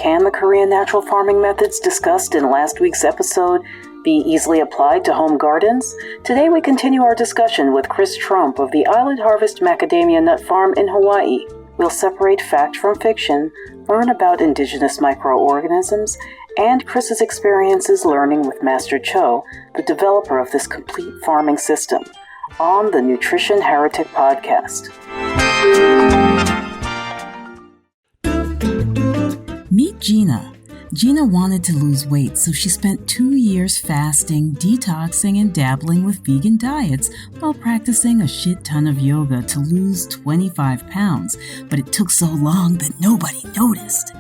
Can the Korean natural farming methods discussed in last week's episode be easily applied to home gardens? Today we continue our discussion with Chris Trump of the Island Harvest Macadamia Nut Farm in Hawaii. We'll separate fact from fiction, learn about indigenous microorganisms, and Chris's experiences learning with Master Cho, the developer of this complete farming system, on the Nutrition Heretic podcast. Meet Gina. Gina wanted to lose weight, so she spent 2 years fasting, detoxing, and dabbling with vegan diets while practicing a shit ton of yoga to lose 25 pounds. But it took so long that nobody noticed.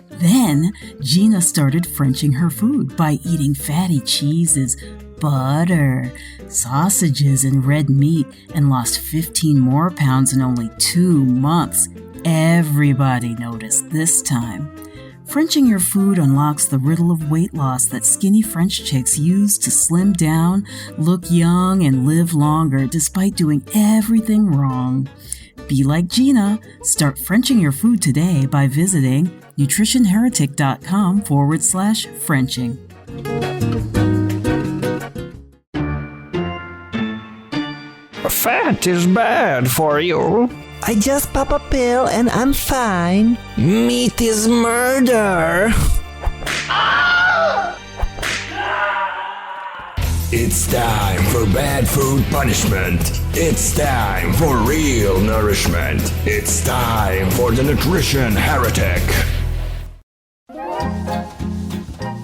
Then, Gina started Frenching her food by eating fatty cheeses, butter, sausages, and red meat, and lost 15 more pounds in only 2 months. Everybody noticed this time. Frenching your food unlocks the riddle of weight loss that skinny French chicks use to slim down, look young, and live longer despite doing everything wrong. Be like Gina. Start Frenching your food today by visiting nutritionheretic.com/Frenching. Fat is bad for you. I just pop a pill and I'm fine. Meat is murder. It's time for bad food punishment. It's time for real nourishment. It's time for the Nutrition Heretic.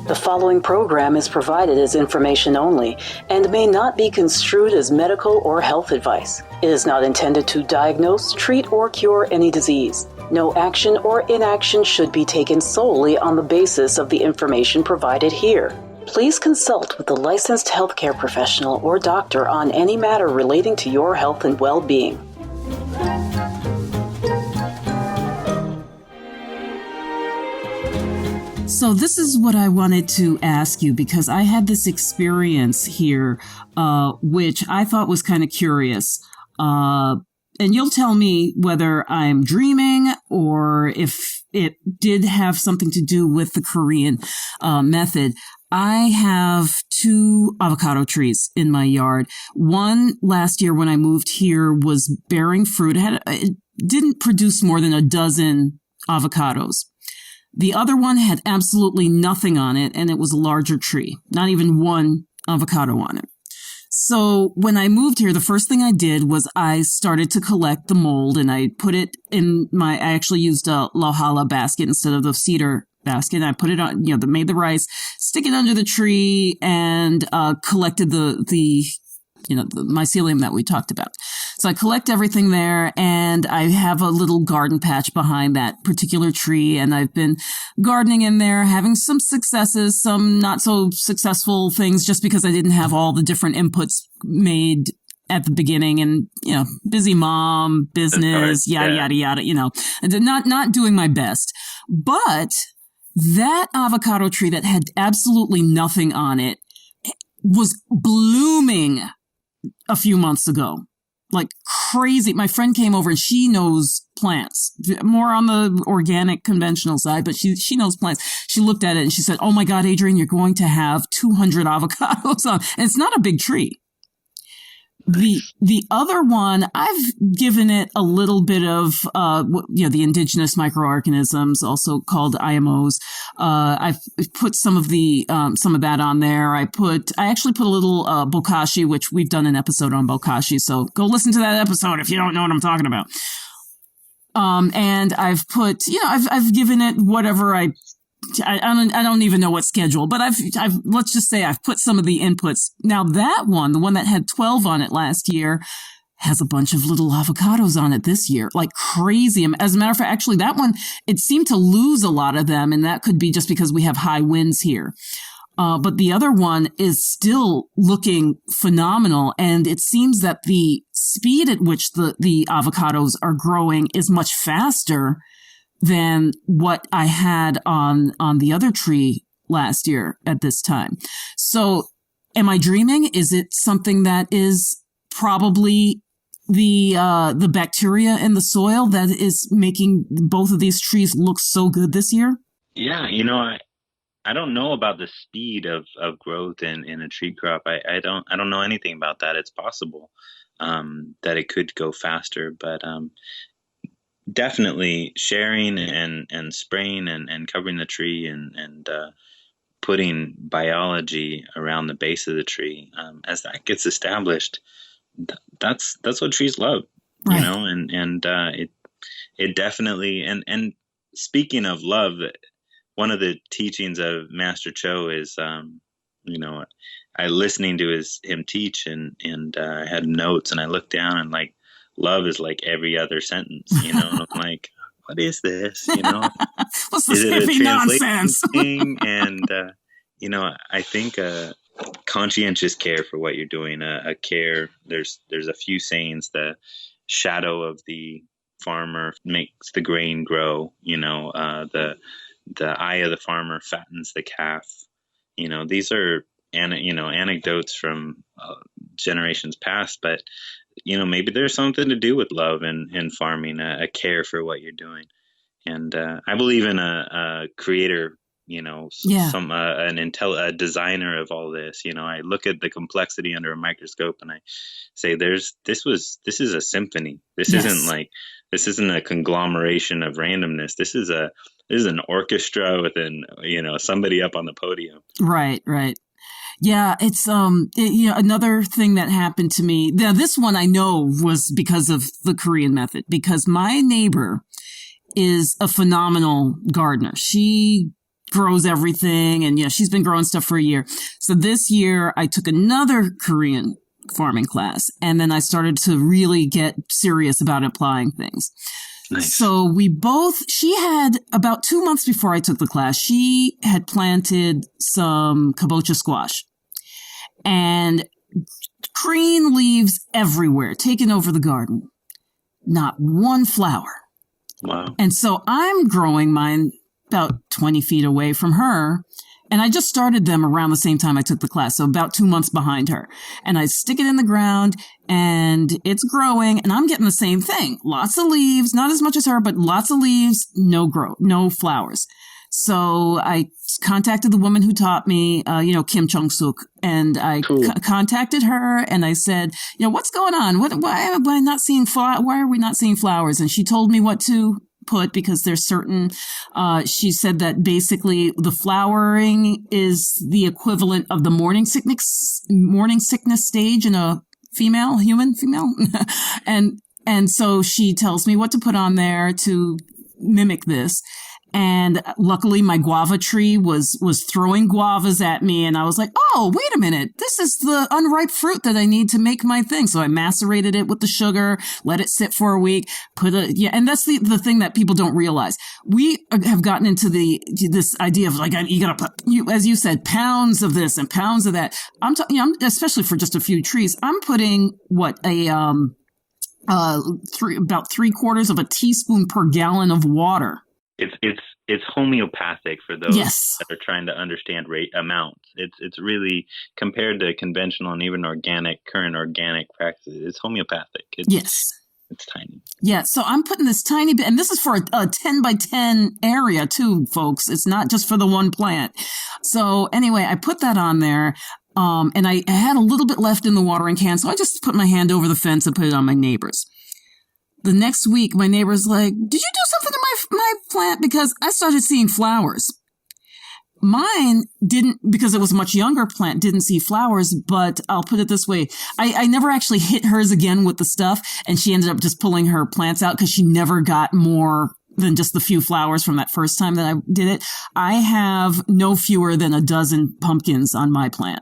The following program is provided as information only and may not be construed as medical or health advice. It is not intended to diagnose, treat, or cure any disease. No action or inaction should be taken solely on the basis of the information provided here. Please consult with a licensed healthcare professional or doctor on any matter relating to your health and well-being. So this is what I wanted to ask you, because I had this experience here, which I thought was kind of curious. And you'll tell me whether I'm dreaming or if it did have something to do with the Korean method. I have 2 avocado trees in my yard. One last year when I moved here was bearing fruit. It didn't produce more than a dozen avocados. The other one had absolutely nothing on it, and it was a larger tree, not even one avocado on it. So when I moved here, the first thing I did was I started to collect the mold, and I put it in I actually used a Lohala basket instead of the cedar basket. I put it on, made the rice, stick it under the tree, and collected the mycelium that we talked about. So I collect everything there, and I have a little garden patch behind that particular tree, and I've been gardening in there, having some successes, some not so successful things, just because I didn't have all the different inputs made at the beginning, and, busy mom, business, yada, yada, not doing my best. But that avocado tree that had absolutely nothing on it was blooming a few months ago, like crazy. My friend came over and she knows plants, more on the organic conventional side, but she knows plants. She looked at it and she said, "Oh my God, Adrienne, you're going to have 200 avocados on." And it's not a big tree. The other one, I've given it a little bit of, the indigenous microorganisms, also called IMOs. I've put some of that on there. I actually put a little, bokashi, which we've done an episode on bokashi. So go listen to that episode if you don't know what I'm talking about. And I've put, I've given it whatever I don't even know what schedule, but let's just say I've put some of the inputs. Now that one, the one that had 12 on it last year, has a bunch of little avocados on it this year, like crazy. As a matter of fact, actually that one, it seemed to lose a lot of them, and that could be just because we have high winds here. But the other one is still looking phenomenal, and it seems that the speed at which the avocados are growing is much faster than what I had on the other tree last year at this time. So am I dreaming? Is it something that is probably the bacteria in the soil that is making both of these trees look so good this year? Yeah, I don't know about the speed of growth in a tree crop. I don't know anything about that. It's possible that it could go faster, but definitely sharing and spraying and covering the tree and putting biology around the base of the tree, as that gets established, that's what trees love, Right. and it definitely, and speaking of love, one of the teachings of Master Cho is, you know, I listening to him teach, and I had notes, and I looked down, and like, love is like every other sentence, and I'm like, what is this? What's Is this it a hippie translation nonsense? thing? And I think conscientious care for what you're doing, a care. There's a few sayings. The shadow of the farmer makes the grain grow. The eye of the farmer fattens the calf. These are anecdotes from generations past, but maybe there's something to do with love and farming, a care for what you're doing. And I believe in a creator, Yeah. some a designer of all this. I look at the complexity under a microscope, and I say, this is a symphony. This isn't a conglomeration of randomness. This is an orchestra with somebody up on the podium. Right. Yeah, it's another thing that happened to me. Now, this one I know was because of the Korean method, because my neighbor is a phenomenal gardener. She grows everything, and she's been growing stuff for a year. So this year I took another Korean farming class, and then I started to really get serious about applying things. Nice. So she had about 2 months before I took the class, she had planted some kabocha squash and green leaves everywhere, taking over the garden. Not one flower. Wow. And so I'm growing mine about 20 feet away from her. And I just started them around the same time I took the class, so about 2 months behind her. And I stick it in the ground, and it's growing, and I'm getting the same thing. Lots of leaves, not as much as her, but lots of leaves, no flowers. So I contacted the woman who taught me, Kim Chung-suk, and I contacted her, and I said, what's going on? Why am I not seeing why are we not seeing flowers? And she told me what to put, because there's certain, she said that basically the flowering is the equivalent of the morning sickness stage in a human female. and so she tells me what to put on there to mimic this. And luckily my guava tree was throwing guavas at me, and I was like, oh, wait a minute, this is the unripe fruit that I need to make my thing. So I macerated it with the sugar, let it sit for a week, and that's the thing that people don't realize. We have gotten into this idea of like, you gotta put, as you said, pounds of this and pounds of that. I'm talking, especially for just a few trees, I'm putting about 3/4 of a teaspoon per gallon of water. It's homeopathic for those Yes. that are trying to understand rate amounts. It's really, compared to conventional and even current organic practices, it's homeopathic. It's tiny. Yeah, so I'm putting this tiny bit, and this is for a 10 by 10 area too, folks. It's not just for the one plant. So anyway, I put that on there, and I had a little bit left in the watering can, so I just put my hand over the fence and put it on my neighbor's. The next week, my neighbor's like, did you do something to my plant? Because I started seeing flowers. Mine didn't, because it was a much younger plant, didn't see flowers, but I'll put it this way. I never actually hit hers again with the stuff, and she ended up just pulling her plants out because she never got more than just the few flowers from that first time that I did it. I have no fewer than a dozen pumpkins on my plant.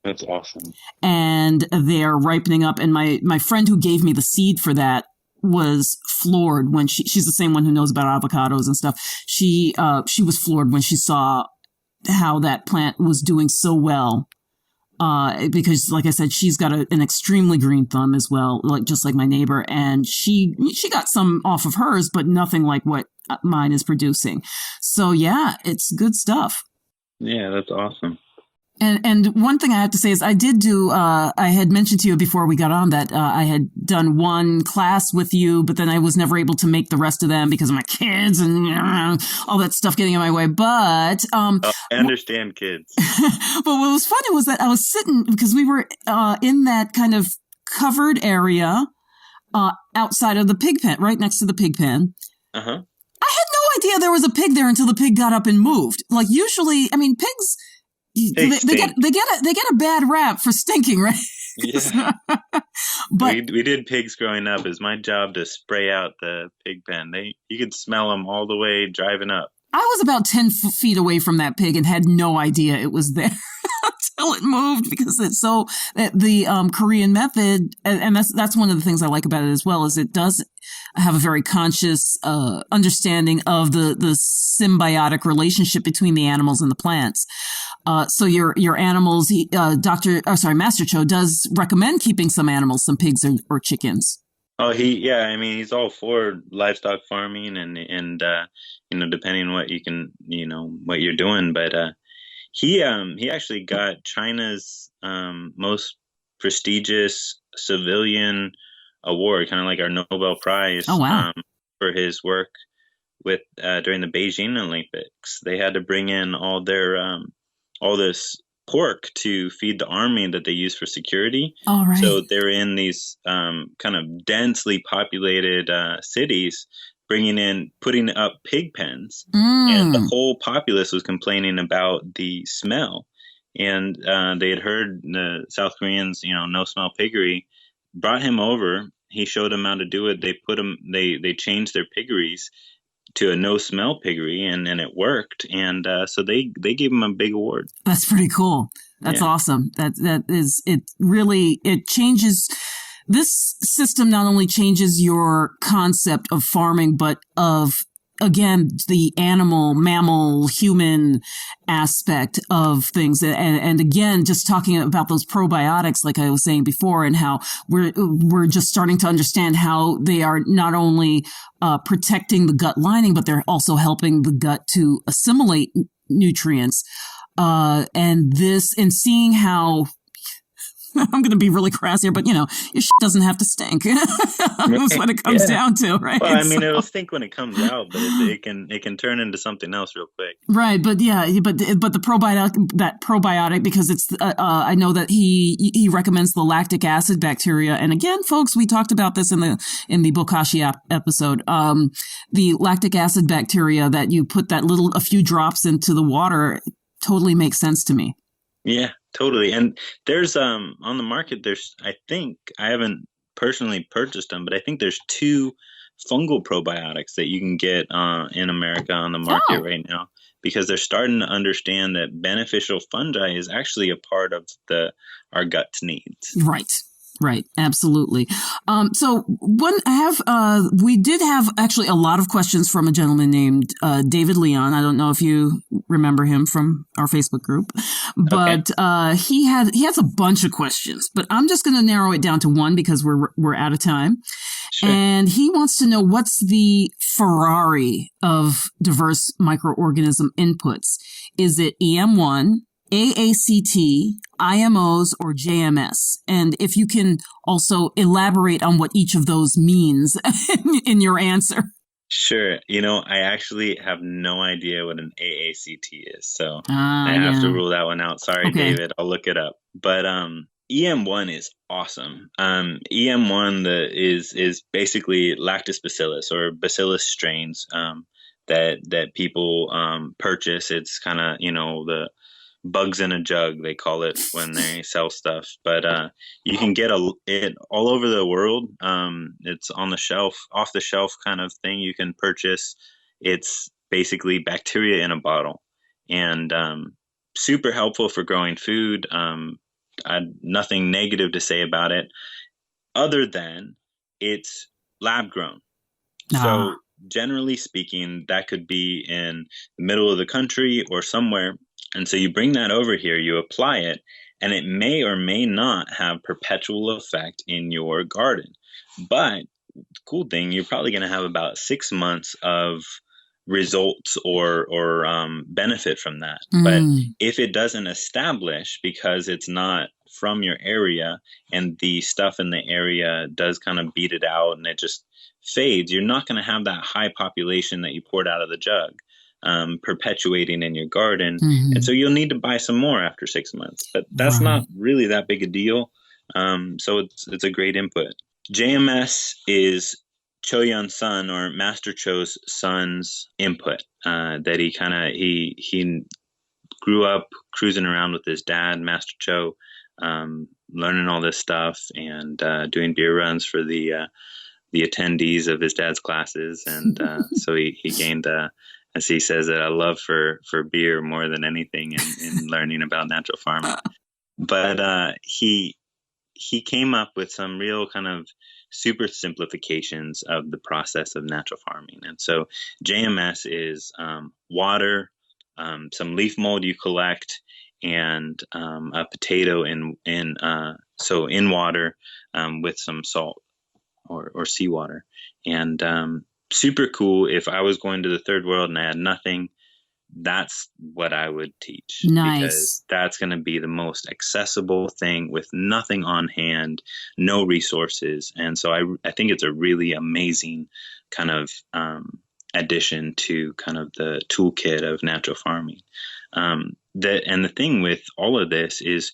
That's awesome. And they're ripening up, and my friend who gave me the seed for that was floored when she's the same one who knows about avocados and stuff. She was floored when she saw how that plant was doing so well. Because like I said, she's got an extremely green thumb as well, just like my neighbor. And she got some off of hers, but nothing like what mine is producing. So yeah, it's good stuff. Yeah, that's awesome. And one thing I have to say is I did do, I had mentioned to you before we got on that I had done one class with you, but then I was never able to make the rest of them because of my kids and all that stuff getting in my way. But I understand kids. but what was funny was that I was sitting, because we were in that kind of covered area outside of the pig pen, right next to the pig pen. Uh-huh. I had no idea there was a pig there until the pig got up and moved. Like usually, I mean, pigs they get a bad rap for stinking, right? Yeah. But we did pigs growing up. It was my job to spray out the pig pen. You could smell them all the way driving up. I was about 10 feet away from that pig and had no idea it was there until it moved, because it's so the Korean method, and that's one of the things I like about it as well, is it does have a very conscious understanding of the symbiotic relationship between the animals and the plants. So your animals, Master Cho does recommend keeping some animals, some pigs or chickens. Oh, he's all for livestock farming and depending on what you can, what you're doing. But he actually got China's most prestigious civilian award, kind of like our Nobel Prize. Oh, wow. For his work with during the Beijing Olympics. They had to bring in all this pork to feed the army that they use for security. All right. So they're in these kind of densely populated cities, putting up pig pens, and the whole populace was complaining about the smell. And they had heard the South Koreans, no smell piggery, brought him over. He showed them how to do it. They changed their piggeries to a no smell piggery, and it worked. And so they gave him a big award. That's pretty cool. That's awesome. That is, it really, it changes. This system not only changes your concept of farming, but of, again, the animal, mammal, human aspect of things. And again, just talking about those probiotics, like I was saying before, and how we're just starting to understand how they are not only protecting the gut lining, but they're also helping the gut to assimilate nutrients. And seeing how, I'm going to be really crass here, but your shit doesn't have to stink. That's what it comes down to, right? Well, I mean, it'll stink when it comes out, but it can turn into something else real quick. Right, but the probiotic, because it's I know that he recommends the lactic acid bacteria, and again, folks, we talked about this in the Bokashi episode. The lactic acid bacteria that you put a few drops into the water totally makes sense to me. Yeah, totally. And there's on the market, I think, I haven't personally purchased them, but I think there's 2 fungal probiotics that you can get in America on the market right now, because they're starting to understand that beneficial fungi is actually a part of our gut's needs. Right. Absolutely. So we did have actually a lot of questions from a gentleman named David Leon. I don't know if you remember him from our Facebook group, but he has a bunch of questions, but I'm just going to narrow it down to one because we're out of time. Sure. And he wants to know, what's the Ferrari of diverse microorganism inputs? Is it EM1, AACT, IMOs, or JMS? And if you can also elaborate on what each of those means in your answer. Sure. I actually have no idea what an AACT is, so I have to rule that one out. Sorry, okay. David, I'll look it up. But EM1 is awesome. EM1 is basically Lactobacillus or Bacillus strains that people purchase. It's kind of, the bugs in a jug, they call it when they sell stuff. But you can get it all over the world. It's on the shelf, off the shelf kind of thing you can purchase. It's basically bacteria in a bottle, and super helpful for growing food. Nothing negative to say about it, other than it's lab grown. So generally speaking, that could be in the middle of the country or somewhere. And so you bring that over here, you apply it, and it may or may not have perpetual effect in your garden. But the cool thing, you're probably going to have about 6 months of results or benefit from that. Mm. But if it doesn't establish because it's not from your area and the stuff in the area does kind of beat it out and it just fades, you're not going to have that high population that you poured out of the jug perpetuating in your garden. Mhm. And so you'll need to buy some more after 6 months, but that's Right. not really that big a deal. So it's a great input. JMS is Cho-Yun Sun, or Master Cho's son's input, that he grew up cruising around with his dad, Master Cho, learning all this stuff and doing beer runs for the attendees of his dad's classes. And so he gained, as he says, a love for beer more than anything in learning about natural farming. But he came up with some real kind of super simplifications of the process of natural farming. And so JMS is water, some leaf mold you collect, and a potato in water with some salt or seawater. And super cool. If I was going to the third world and I had nothing, that's what I would teach. Nice. Because that's going to be the most accessible thing with nothing on hand, no resources. And so I think it's a really amazing kind of addition to kind of the toolkit of natural farming. And the thing with all of this is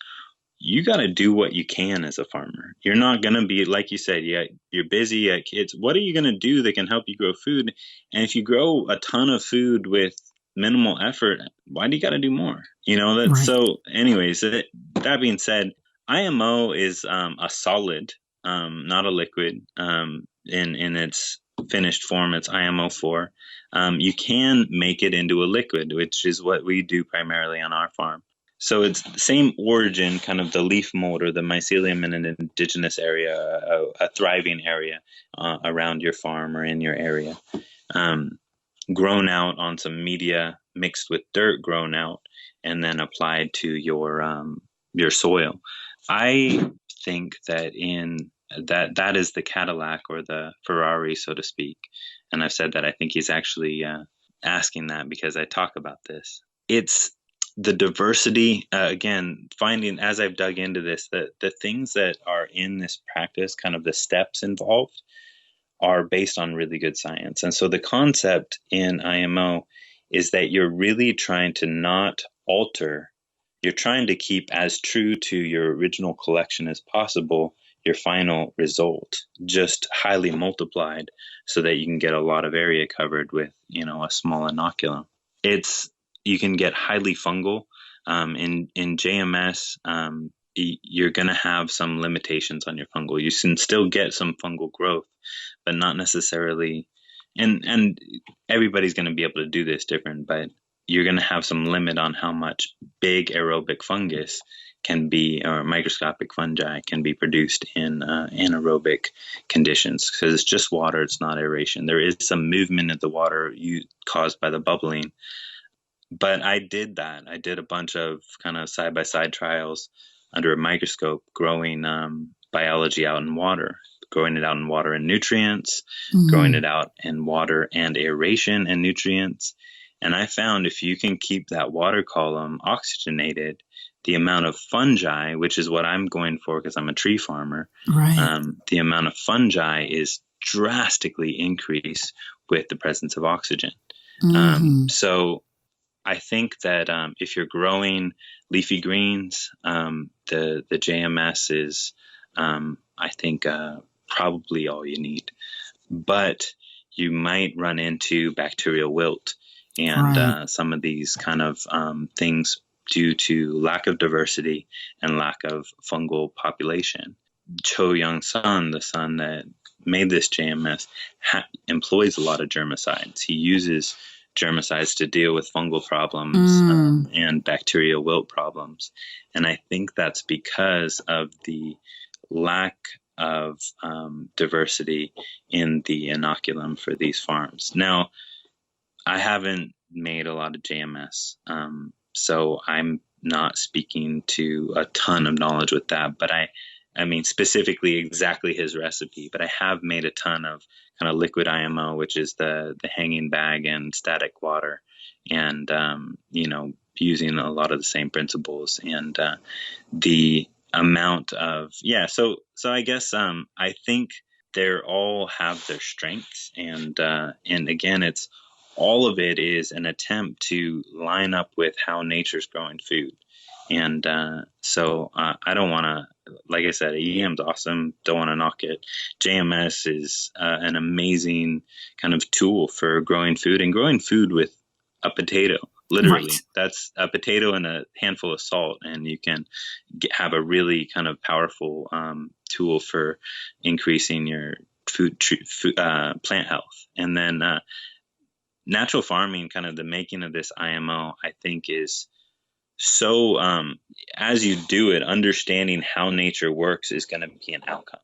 you got to do what you can as a farmer. You're not going to be, like you said, you're busy, you got kids. What are you going to do that can help you grow food? And if you grow a ton of food with minimal effort, why do you got to do more? Right. So anyways, that being said, IMO is a solid, not a liquid. In its finished form, it's IMO4. You can make it into a liquid, which is what we do primarily on our farm. So it's the same origin, kind of the leaf mold or the mycelium in an indigenous area, a thriving area around your farm or in your area. Grown out on some media mixed with dirt, grown out, and then applied to your soil. I think that that is the Cadillac or the Ferrari, so to speak. And I've said that I think he's actually asking that because I talk about this. It's the diversity, again, finding, as I've dug into this, the things that are in this practice, kind of the steps involved, are based on really good science. And so the concept in IMO is that you're really trying to not alter, you're trying to keep as true to your original collection as possible, your final result, just highly multiplied so that you can get a lot of area covered with, a small inoculum. You can get highly fungal. In JMS, you're going to have some limitations on your fungal. You can still get some fungal growth, but not necessarily, and everybody's going to be able to do this different, but you're going to have some limit on how much big aerobic fungus can be, or microscopic fungi can be produced in anaerobic conditions, because it's just water, it's not aeration. There is some movement in the water caused by the bubbling. But I did that. I did a bunch of kind of side-by-side trials under a microscope, growing biology out in water, growing it out in water and nutrients, growing it out in water and aeration and nutrients. And I found if you can keep that water column oxygenated, the amount of fungi, which is what I'm going for because I'm a tree farmer, Right. The amount of fungi is drastically increased with the presence of oxygen. So I think that if you're growing leafy greens, the JMS is, I think, probably all you need. But you might run into bacterial wilt and Right. some of these kind of things due to lack of diversity and lack of fungal population. Cho-Yun Sun, the son that made this JMS, employs a lot of germicides. He uses germicides to deal with fungal problems and bacterial wilt problems. And I think that's because of the lack of diversity in the inoculum for these farms. Now, I haven't made a lot of JMS, so I'm not speaking to a ton of knowledge with that, but I I mean, specifically exactly his recipe, but I have made a ton of kind of liquid IMO, which is the hanging bag and static water, and using a lot of the same principles, and the amount of So I guess I think they all have their strengths, and again, it's all of it is an attempt to line up with how nature's growing food. And so I don't want to, like I said, EM's awesome. Don't want to knock it. JMS is an amazing kind of tool for growing food, and growing food with a potato. Literally, Right. that's a potato and a handful of salt, and you can have a really kind of powerful tool for increasing your plant health. And then natural farming, kind of the making of this IMO, I think is so as you do it, understanding how nature works is going to be an outcome.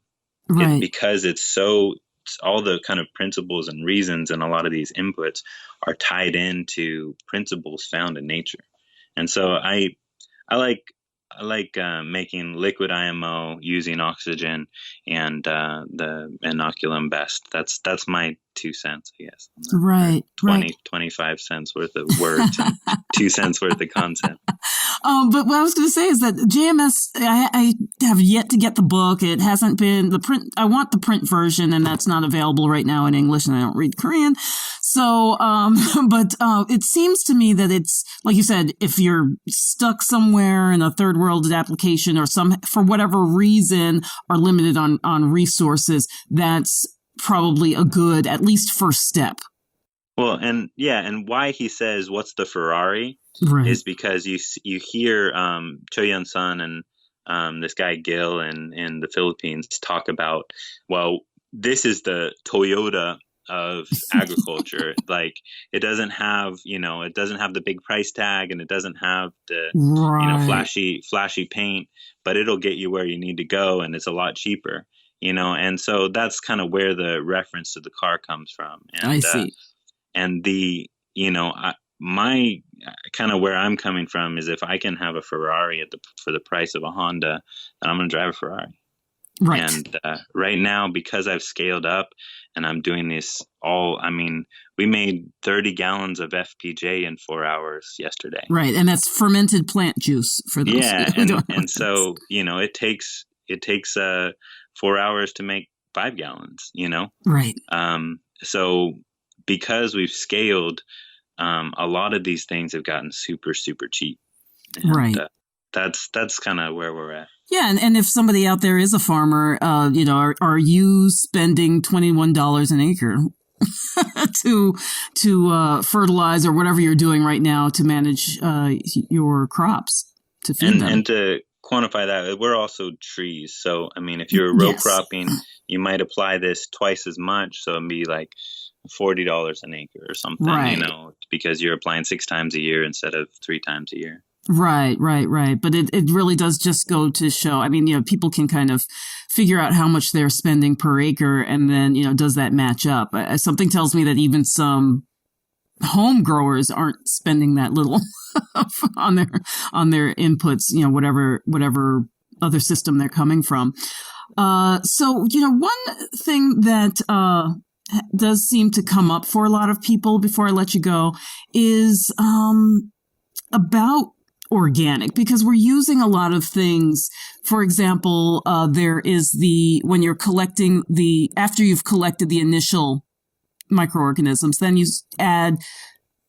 Right. Because it's all the kind of principles and reasons, and a lot of these inputs are tied into principles found in nature. And so I like making liquid IMO using oxygen and the inoculum best. That's my 2 cents, I guess. Right. 25 cents worth of words and 2 cents worth of content. But what I was going to say is that JMS, I have yet to get the book. It hasn't been the print. I want the print version, and that's not available right now in English, and I don't read Korean. So, but it seems to me that it's, like you said, if you're stuck somewhere in a third world application, or for whatever reason are limited on resources, that's probably a good, at least first step. Well, and why he says, what's the Ferrari? Right. Is because you hear Cho Yun Sun and this guy Gil in the Philippines talk about, well, this is the Toyota of agriculture. Like, it doesn't have the big price tag, and it doesn't have the flashy paint, but it'll get you where you need to go, and it's a lot cheaper. And so that's kind of where the reference to the car comes from. And, I see. And my kind of where I'm coming from is, if I can have a Ferrari for the price of a Honda, then I'm going to drive a Ferrari. Right. And right now, because I've scaled up and I'm doing this we made 30 gallons of FPJ in 4 hours yesterday. Right. And that's fermented plant juice for those. Yeah. And so, it takes 4 hours to make 5 gallons, Right. So because we've scaled, a lot of these things have gotten super, super cheap. And, right. That's kind of where we're at. Yeah, and if somebody out there is a farmer, are you spending $21 an acre to fertilize, or whatever you're doing right now to manage your crops, to feed them? And to quantify that, we're also trees. So, if you're row cropping, you might apply this twice as much. So it'd be like $40 an acre or something, right. Because you're applying 6 times a year instead of 3 times a year. Right. But it really does just go to show, people can kind of figure out how much they're spending per acre, and then, does that match up? Something tells me that even some home growers aren't spending that little on their inputs, whatever other system they're coming from. So, one thing that does seem to come up for a lot of people before I let you go is about organic, because we're using a lot of things. For example, there is when you're collecting after you've collected the initial microorganisms, then you add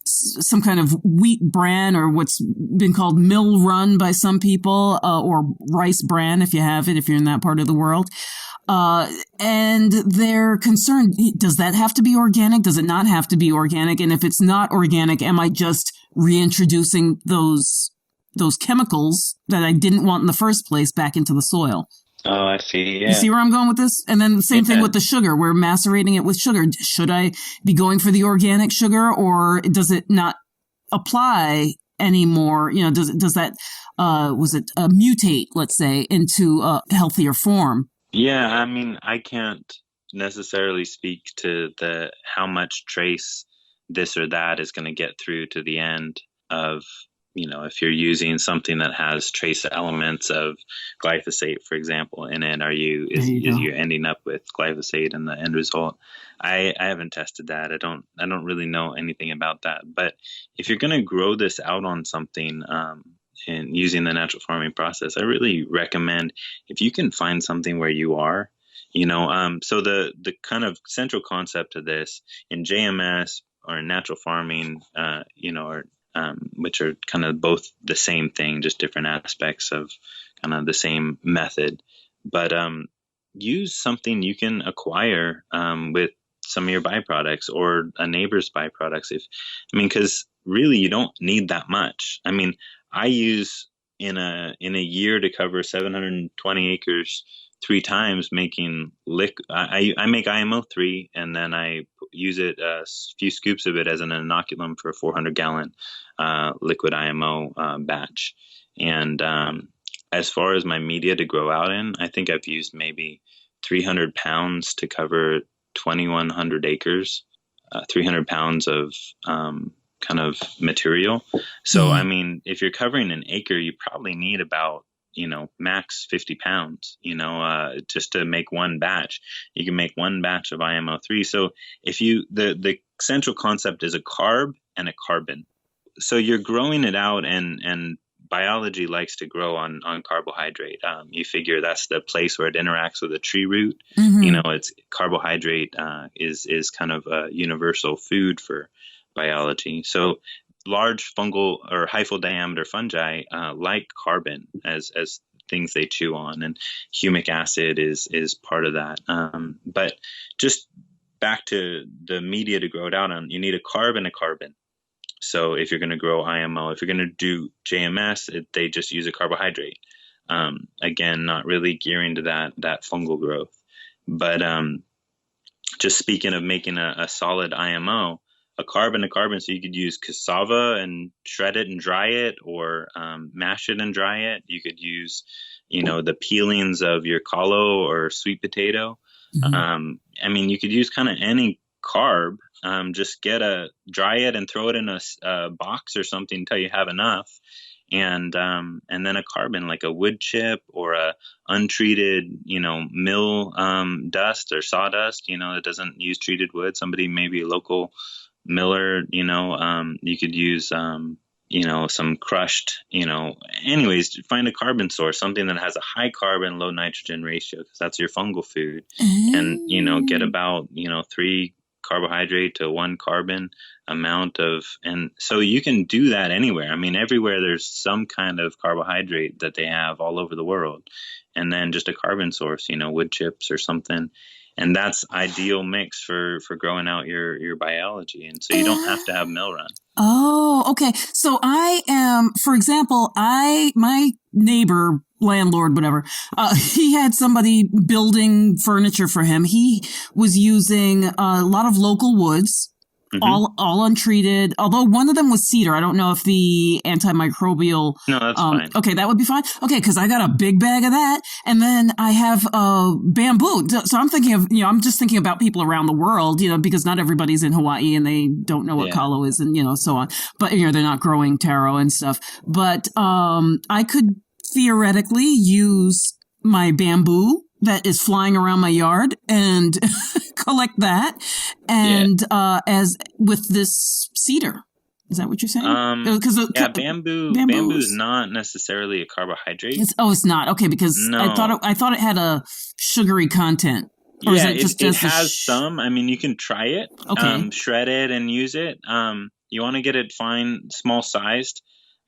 some kind of wheat bran, or what's been called mill run by some people, or rice bran if you're in that part of the world. And they're concerned, does that have to be organic? Does it not have to be organic? And if it's not organic, am I just reintroducing those chemicals that I didn't want in the first place back into the soil? Oh, I see. Yeah. You see where I'm going with this? And then the same thing with the sugar. We're macerating it with sugar. Should I be going for the organic sugar, or does it not apply anymore? Does that, mutate, let's say, into a healthier form? Yeah. I can't necessarily speak to how much trace this or that is going to get through to the end of if you're using something that has trace elements of glyphosate, for example, in it, is you ending up with glyphosate in the end result? I haven't tested that. I don't really know anything about that. But if you're going to grow this out on something, and using the natural farming process, I really recommend, if you can find something where you are, so the kind of central concept of this in JMS or in natural farming, which are kind of both the same thing, just different aspects of kind of the same method, but use something you can acquire with some of your byproducts or a neighbor's byproducts. Because really you don't need that much. I use in a year to cover 720 acres 3 times, making I make IMO3, and then I use it, a few scoops of it as an inoculum for a 400-gallon liquid IMO batch. And as far as my media to grow out in, I think I've used maybe 300 pounds to cover 2,100 acres, 300 pounds of kind of material. So, if you're covering an acre, you probably need about, max 50 pounds, just to make one batch. You can make one batch of IMO3. So the central concept is a carb and a carbon. So you're growing it out, and biology likes to grow on carbohydrate. You figure that's the place where it interacts with a tree root. It's carbohydrate is kind of a universal food for biology. So large fungal or hyphal diameter fungi like carbon as things they chew on, and humic acid is part of that. But just back to the media to grow it out on, you need a carb and a carbon. So if you're going to grow IMO, if you're going to do JMS, they just use a carbohydrate. Again, not really gearing to that fungal growth. But just speaking of making a solid IMO, a carb and a carbon, so you could use cassava and shred it and dry it, or mash it and dry it. You could use, the peelings of your kalo or sweet potato. You could use kind of any carb. Just dry it and throw it in a box or something until you have enough. And then a carbon, like a wood chip or a untreated, mill dust or sawdust, that doesn't use treated wood. Somebody, maybe a local miller, you could use, some crushed, anyways, find a carbon source, something that has a high carbon, low nitrogen ratio, because that's your fungal food. And, get about, 3 carbohydrate to 1 carbon amount of, and so you can do that anywhere. Everywhere there's some kind of carbohydrate that they have all over the world, and then just a carbon source, wood chips or something. And that's ideal mix for growing out your biology. And so you don't have to have mill run. Oh, okay. So I am, for example, my neighbor, landlord, whatever, he had somebody building furniture for him. He was using a lot of local woods, all untreated, although one of them was cedar. I don't know if the antimicrobial. No, that's fine. Okay, that would be fine. Okay, because I got a big bag of that. And then I have bamboo. So I'm thinking of, I'm just thinking about people around the world, because not everybody's in Hawaii and they don't know what kalo is and, so on. But, they're not growing taro and stuff. But I could theoretically use my bamboo that is flying around my yard and collect that, and as with this cedar. Is that what you're saying? Bamboo is not necessarily a carbohydrate. It's not. Okay, because no. I thought it had a sugary content. Or is it has some. You can try it. Okay. Shred it and use it. You want to get it fine, small sized.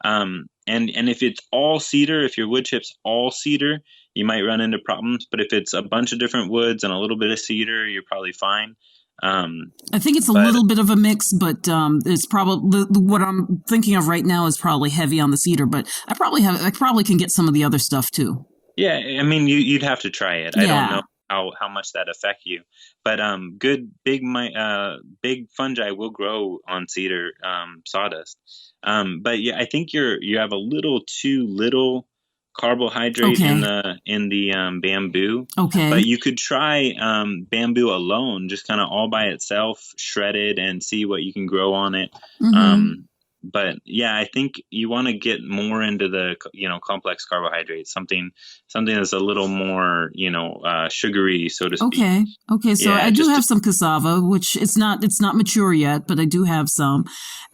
And if it's all cedar, if your wood chip's all cedar, you might run into problems. But if it's a bunch of different woods and a little bit of cedar, you're probably fine. I think it's a little bit of a mix, but it's probably what I'm thinking of right now is probably heavy on the cedar. But I probably can get some of the other stuff too. Yeah, you'd have to try it. I don't know how much that affect you, but good big fungi will grow on cedar sawdust. But yeah, I think you have a little too little carbohydrate in the bamboo. Okay. But you could try bamboo alone, just kind of all by itself, shredded, and see what you can grow on it. but yeah, I think you want to get more into the complex carbohydrates, something that's a little more sugary, so to speak. Okay. So Yeah, I do just have some cassava, which it's not mature yet, but I do have some.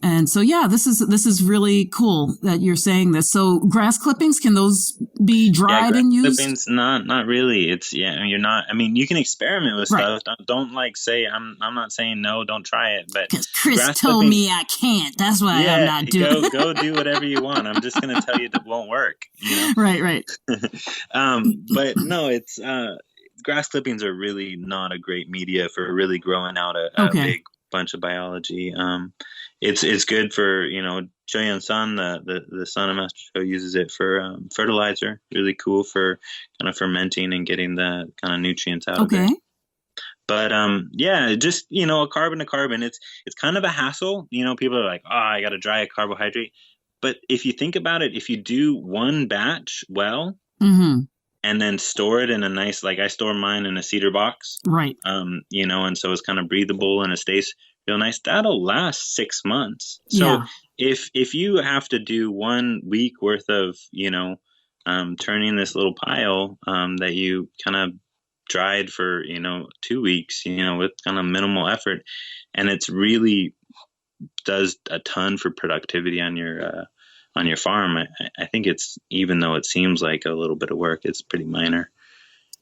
And so yeah, this is really cool that you're saying this. So grass clippings, can those be dried grass and used? clippings, not really. It's you're not. I mean, you can experiment with Right. stuff. Don't like say I'm not saying no. Don't try it. But Because Chris grass told clippings, me I can't. That's why I'm not doing. go do whatever you want. I'm just gonna tell you that won't work. Right. But no, it's grass clippings are really not a great media for really growing out a big bunch of biology. It's good for Choyun Sun, the son of Master Cho, uses it for fertilizer. Really cool for kind of fermenting and getting the kind of nutrients out of it. But yeah, just a carbon to carbon, it's kind of a hassle. People are like, I got to dry a carbohydrate. But if you think about it, if you do one batch well, and then store it in a nice, like I store mine in a cedar box, right? And so it's kind of breathable and it stays real nice. That'll last 6 months. So if you have to do 1 week worth of turning this little pile that you kind of dried for 2 weeks, with kind of minimal effort, and it's really does a ton for productivity on your farm. I think it's, even though it seems like a little bit of work, it's pretty minor.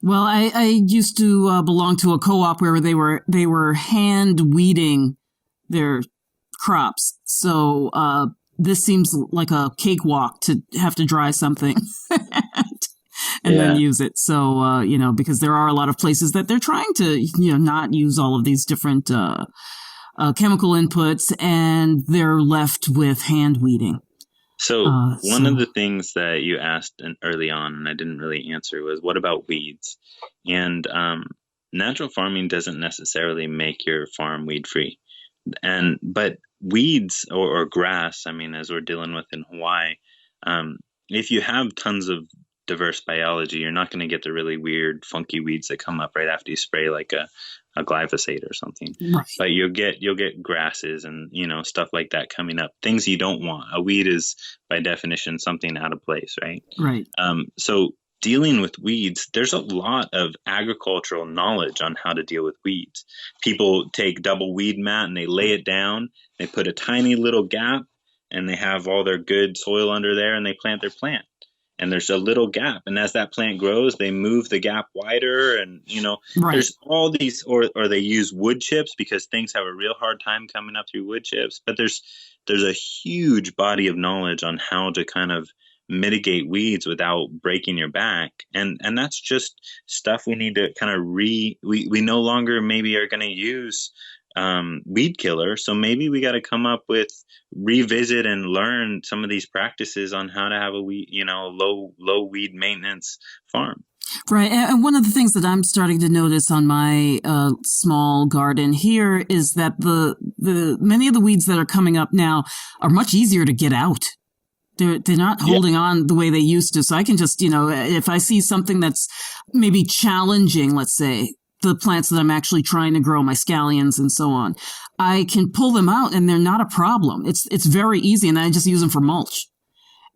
Well, I used to belong to a co-op where they were hand weeding their crops. So this seems like a cakewalk to have to dry something and then use it. So because there are a lot of places that they're trying to not use all of these different chemical inputs, and they're left with hand weeding. So one of the things that you asked early on, and I didn't really answer, was what about weeds? And natural farming doesn't necessarily make your farm weed free. But weeds or grass, I mean, as we're dealing with in Hawaii, if you have tons of diverse biology, you're not going to get the really weird, funky weeds that come up right after you spray like a glyphosate or something. Right. But you'll get grasses and stuff like that coming up. Things you don't want. A weed is by definition something out of place, right? Right. So dealing with weeds, there's a lot of agricultural knowledge on how to deal with weeds. People take double weed mat and they lay it down. They put a tiny little gap and they have all their good soil under there and they plant their plant. And there's a little gap, and as that plant grows, they move the gap wider, and there's all these, or they use wood chips because things have a real hard time coming up through wood chips. But there's a huge body of knowledge on how to kind of mitigate weeds without breaking your back, and that's just stuff we need to kind of we no longer maybe are going to use weed killer. So maybe we got to come up with, revisit and learn some of these practices on how to have a weed, low weed maintenance farm. Right. And one of the things that I'm starting to notice on my small garden here is that the many of the weeds that are coming up now are much easier to get out. They're not holding on the way they used to. So I can just, if I see something that's maybe challenging, let's say, the plants that I'm actually trying to grow, my scallions and so on, I can pull them out and they're not a problem. It's very easy, and I just use them for mulch.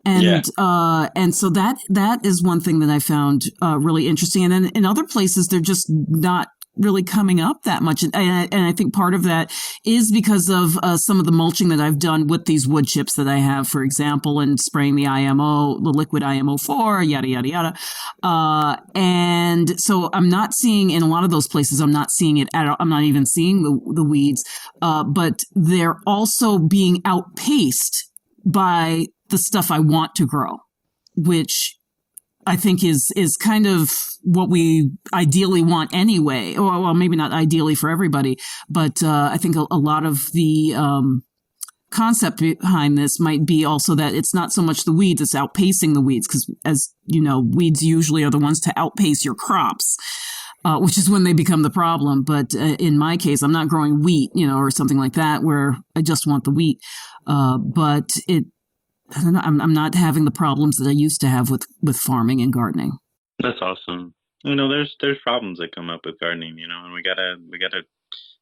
And so that is one thing that I found really interesting. And then in other places, they're just not really coming up that much. And I think part of that is because of some of the mulching that I've done with these wood chips that I have, for example, and spraying the liquid IMO4, yada, yada, yada. And so I'm not seeing, in a lot of those places, I'm not seeing it at all. I'm not even seeing the weeds, but they're also being outpaced by the stuff I want to grow, which I think is kind of what we ideally want anyway. Well, maybe not ideally for everybody, but I think a lot of the concept behind this might be also that it's not so much the weeds, it's outpacing the weeds, because as you know, weeds usually are the ones to outpace your crops. Which is when they become the problem. But in my case, I'm not growing wheat, or something like that, where I just want the wheat. But I'm not having the problems that I used to have with farming and gardening. That's awesome. There's problems that come up with gardening, and we gotta.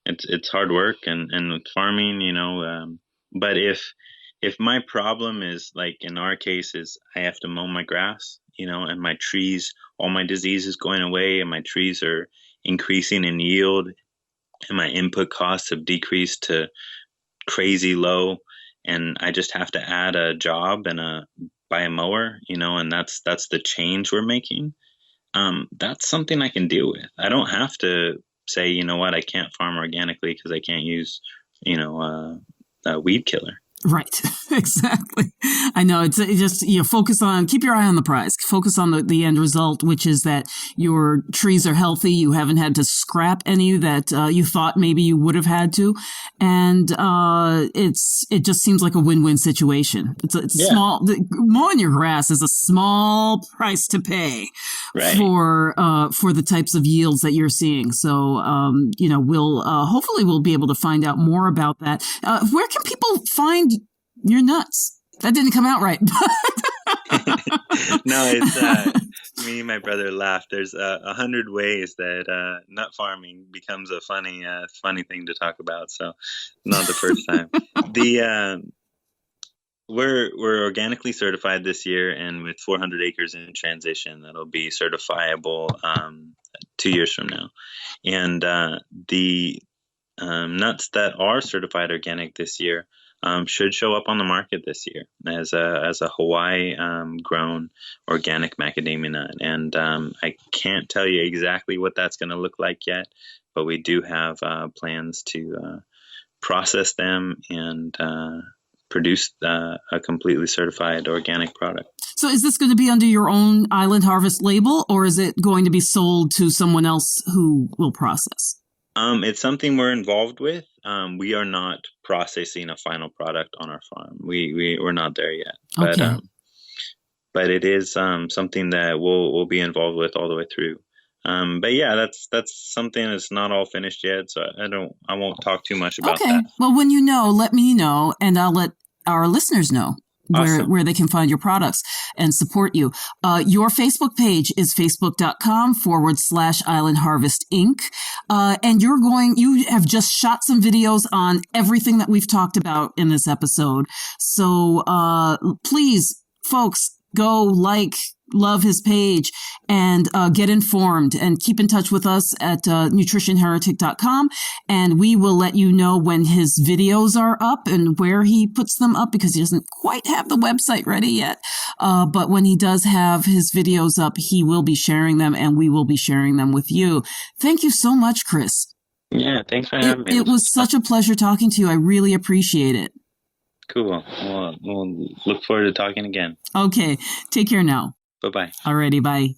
It's hard work and with farming, but if if my problem is, like in our case, is I have to mow my grass, and my trees, all my disease is going away, and my trees are increasing in yield, and my input costs have decreased to crazy low, and I just have to add a job and buy a mower, and that's the change we're making. That's something I can deal with. I don't have to say, you know what, I can't farm organically because I can't use, a weed killer. Right, exactly. I know it's just, keep your eye on the prize, focus on the end result, which is that your trees are healthy. You haven't had to scrap any that you thought maybe you would have had to. And it just seems like a win-win situation. It's small. Mowing your grass is a small price to pay for the types of yields that you're seeing. So, hopefully we'll be able to find out more about that. Where can people find your nuts? That didn't come out right. No, it's me and my brother laughed. There's 100 ways that nut farming becomes a funny thing to talk about. So not the first time. We're organically certified this year, and with 400 acres in transition, that'll be certifiable 2 years from now. And the nuts that are certified organic this year should show up on the market this year as a Hawaii grown organic macadamia nut. And I can't tell you exactly what that's going to look like yet, but we do have plans to process them and produce a completely certified organic product. So is this going to be under your own Island Harvest label, or is it going to be sold to someone else who will process? It's something we're involved with. We are not processing a final product on our farm. We're not there yet. Okay. But it is something that we'll be involved with all the way through. But yeah, that's something that's not all finished yet. So I won't talk too much about that. Well, when you know, let me know, and I'll let our listeners know where they can find your products and support you. Your Facebook page is facebook.com/Island Harvest Inc. And you have just shot some videos on everything that we've talked about in this episode. So, please, folks, go love his page and get informed and keep in touch with us at nutritionheretic.com, and we will let you know when his videos are up and where he puts them up, because he doesn't quite have the website ready yet. But when he does have his videos up, he will be sharing them, and we will be sharing them with you. Thank you so much, Chris. Yeah, thanks for having me. It was such a pleasure talking to you. I really appreciate it. Cool. We'll look forward to talking again. Okay. Take care now. Bye-bye. Alrighty, bye.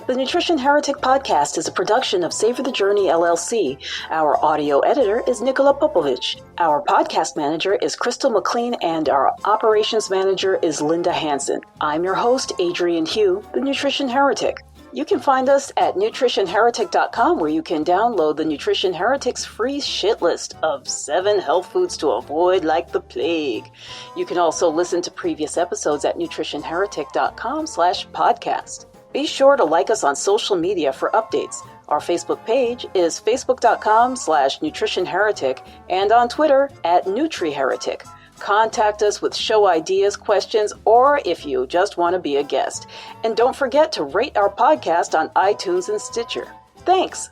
The Nutrition Heretic podcast is a production of Savor the Journey, LLC. Our audio editor is Nikola Popovich. Our podcast manager is Crystal McLean, and our operations manager is Linda Hansen. I'm your host, Adrian Hugh, the Nutrition Heretic. You can find us at nutritionheretic.com, where you can download the Nutrition Heretic's free shit list of 7 health foods to avoid like the plague. You can also listen to previous episodes at nutritionheretic.com/podcast. Be sure to like us on social media for updates. Our Facebook page is facebook.com/nutritionheretic, and on Twitter at NutriHeretic. Contact us with show ideas, questions, or if you just want to be a guest. And don't forget to rate our podcast on iTunes and Stitcher. Thanks.